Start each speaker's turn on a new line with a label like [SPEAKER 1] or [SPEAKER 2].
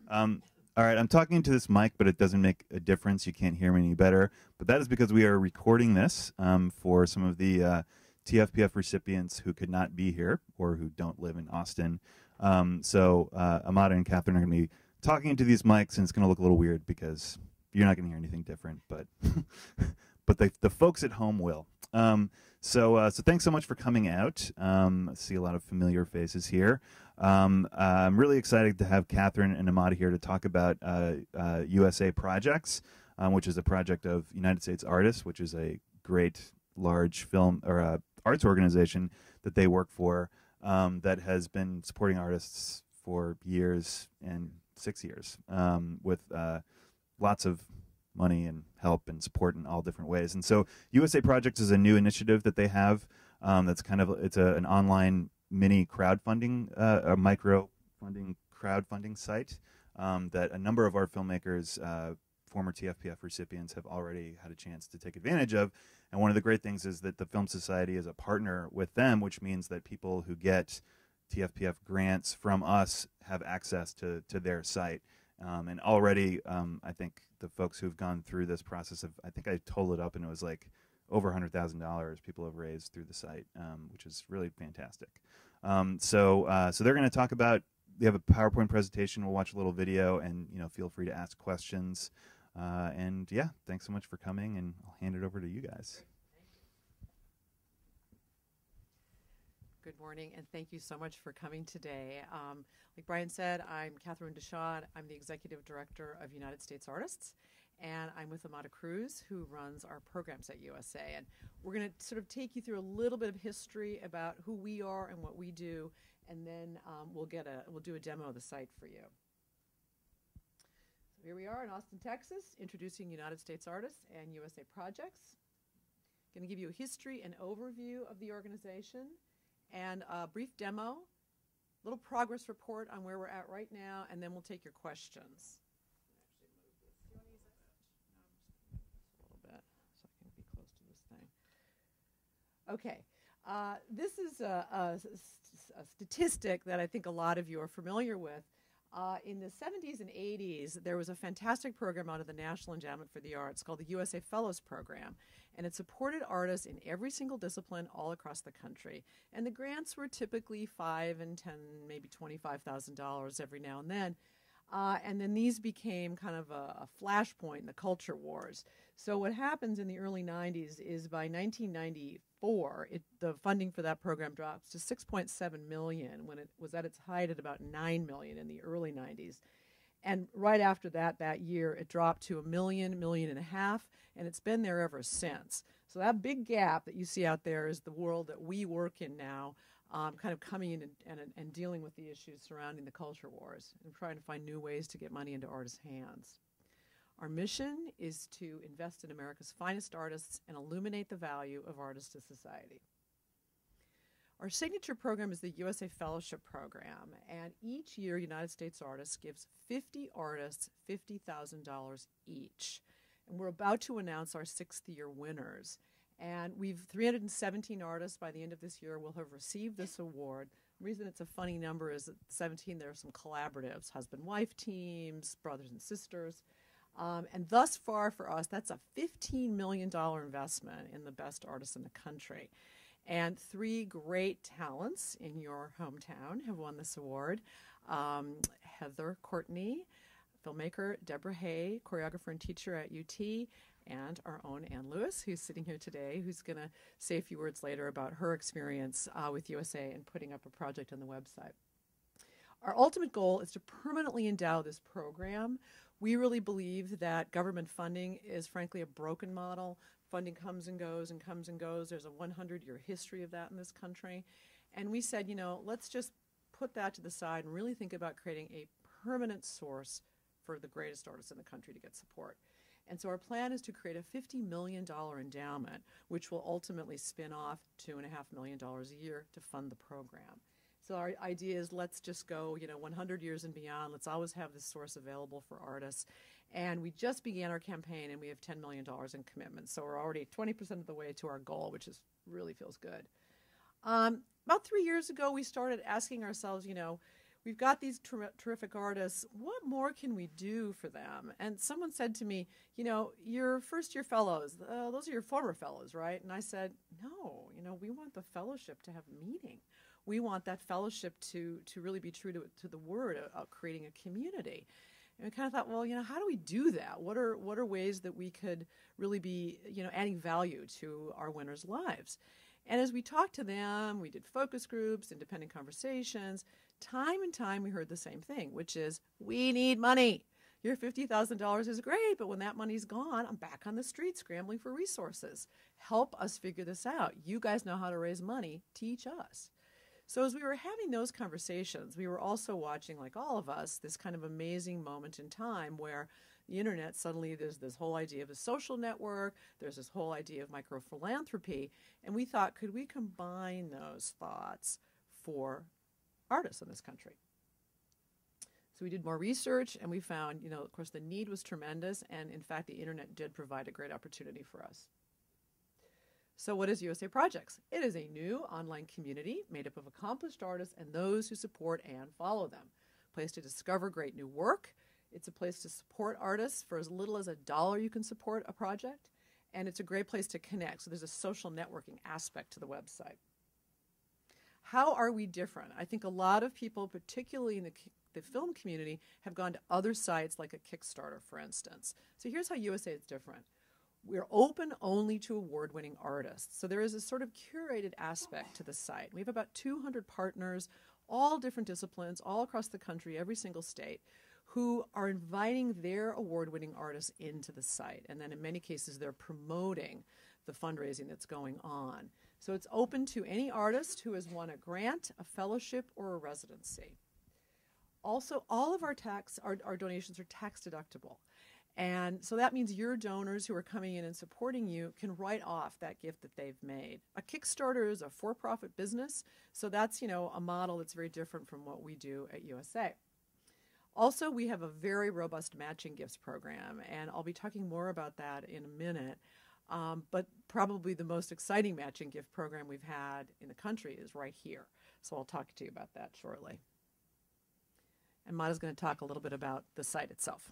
[SPEAKER 1] All right, I'm talking to this mic, but it doesn't make a difference. You can't hear me any better. But that is because we are recording this for some of the TFPF recipients who could not be here or who don't live in Austin. So Amada and Catherine are going to be talking into these mics, and it's going to look a little weird because you're not going to hear anything different, but but the folks at home will. So thanks so much for coming out. I see a lot of familiar faces here. I'm really excited to have Catherine and Amada here to talk about USA Projects, which is a project of United States Artists, which is a great large film or arts organization that they work for that has been supporting artists for years and 6 years with lots of money and help and support in all different ways. And so USA Projects is a new initiative that they have that's kind of, it's an online mini crowdfunding, a micro funding crowdfunding site that a number of our filmmakers, former TFPF recipients, have already had a chance to take advantage of. And one of the great things is that the Film Society is a partner with them, which means that people who get TFPF grants from us have access to their site. And already, I think the folks who've gone through this process have, I think I totaled it up and it was like over $100,000 people have raised through the site, which is really fantastic. So they're going to talk about, they have a PowerPoint presentation, we'll watch a little video, and feel free to ask questions. And yeah, thanks so much for coming, and I'll hand it over to you guys.
[SPEAKER 2] Good morning, and thank you so much for coming today. Like Brian said, I'm Catherine Deshawn. I'm the Executive Director of United States Artists, and I'm with Amada Cruz, who runs our programs at USA. And we're going to sort of take you through a little bit of history about who we are and what we do, and then we'll do a demo of the site for you. So here we are in Austin, Texas, introducing United States Artists and USA Projects. Going to give you a history and overview of the organization, and a brief demo, little progress report on where we're at right now, and then we'll take your questions. A little bit so I can be close to this thing. Okay, this is a statistic that I think a lot of you are familiar with. In the 70s and 80s, there was a fantastic program out of the National Endowment for the Arts called the USA Fellows Program, and it supported artists in every single discipline all across the country. And the grants were typically $5,000 and $10,000, maybe $25,000 every now and then. And then these became kind of a flashpoint in the culture wars. So what happens in the early 90s is by 1994, the funding for that program drops to $6.7 million when it was at its height at about $9 million in the early 90s. And right after that year, it dropped to $1 million, $1.5 million, and it's been there ever since. So that big gap that you see out there is the world that we work in now, kind of coming in and dealing with the issues surrounding the culture wars and trying to find new ways to get money into artists' hands. Our mission is to invest in America's finest artists and illuminate the value of artists to society. Our signature program is the USA Fellowship Program, and each year United States Artists gives 50 artists $50,000 each. And we're about to announce our 6th year winners. And we've 317 artists by the end of this year will have received this award. The reason it's a funny number is that 17, there are some collaboratives, husband-wife teams, brothers and sisters. And thus far for us, that's a $15 million investment in the best artists in the country. And 3 great talents in your hometown have won this award. Heather Courtney, filmmaker, Deborah Hay, choreographer and teacher at UT, and our own Ann Lewis, who's sitting here today, who's going to say a few words later about her experience with USA and putting up a project on the website. Our ultimate goal is to permanently endow this program. We really believe that government funding is, frankly, a broken model. Funding comes and goes and comes and goes. There's a 100-year history of that in this country. And we said, let's just put that to the side and really think about creating a permanent source for the greatest artists in the country to get support. And so our plan is to create a $50 million endowment, which will ultimately spin off $2.5 million a year to fund the program. So our idea is let's just go, 100 years and beyond. Let's always have this source available for artists. And we just began our campaign, and we have $10 million in commitments. So we're already 20% of the way to our goal, which really feels good. About 3 years ago, we started asking ourselves, we've got these terrific artists. What more can we do for them? And someone said to me, your first-year fellows, those are your former fellows, right? And I said, no, we want the fellowship to have meaning. We want that fellowship to really be true to the word of creating a community. And we kind of thought, well, how do we do that? What are ways that we could really be, adding value to our winners' lives? And as we talked to them, we did focus groups, independent conversations. Time and time we heard the same thing, which is, we need money. Your $50,000 is great, but when that money's gone, I'm back on the street scrambling for resources. Help us figure this out. You guys know how to raise money. Teach us. So as we were having those conversations, we were also watching, like all of us, this kind of amazing moment in time where the internet, suddenly there's this whole idea of a social network, there's this whole idea of microphilanthropy, and we thought, could we combine those thoughts for artists in this country? So we did more research, and we found, of course, the need was tremendous, and in fact, the internet did provide a great opportunity for us. So what is USA Projects? It is a new online community made up of accomplished artists and those who support and follow them. A place to discover great new work. It's a place to support artists for as little as $1 you can support a project. And it's a great place to connect. So there's a social networking aspect to the website. How are we different? I think a lot of people, particularly in the film community, have gone to other sites like a Kickstarter, for instance. So here's how USA is different. We're open only to award-winning artists. So there is a sort of curated aspect to the site. We have about 200 partners, all different disciplines, all across the country, every single state, who are inviting their award-winning artists into the site. And then in many cases, they're promoting the fundraising that's going on. So it's open to any artist who has won a grant, a fellowship, or a residency. Also, all of our donations are tax deductible. And so that means your donors who are coming in and supporting you can write off that gift that they've made. A Kickstarter is a for-profit business, so that's, a model that's very different from what we do at USA. Also, we have a very robust matching gifts program, and I'll be talking more about that in a minute. But probably the most exciting matching gift program we've had in the country is right here. So I'll talk to you about that shortly. And Mada's going to talk a little bit about the site itself.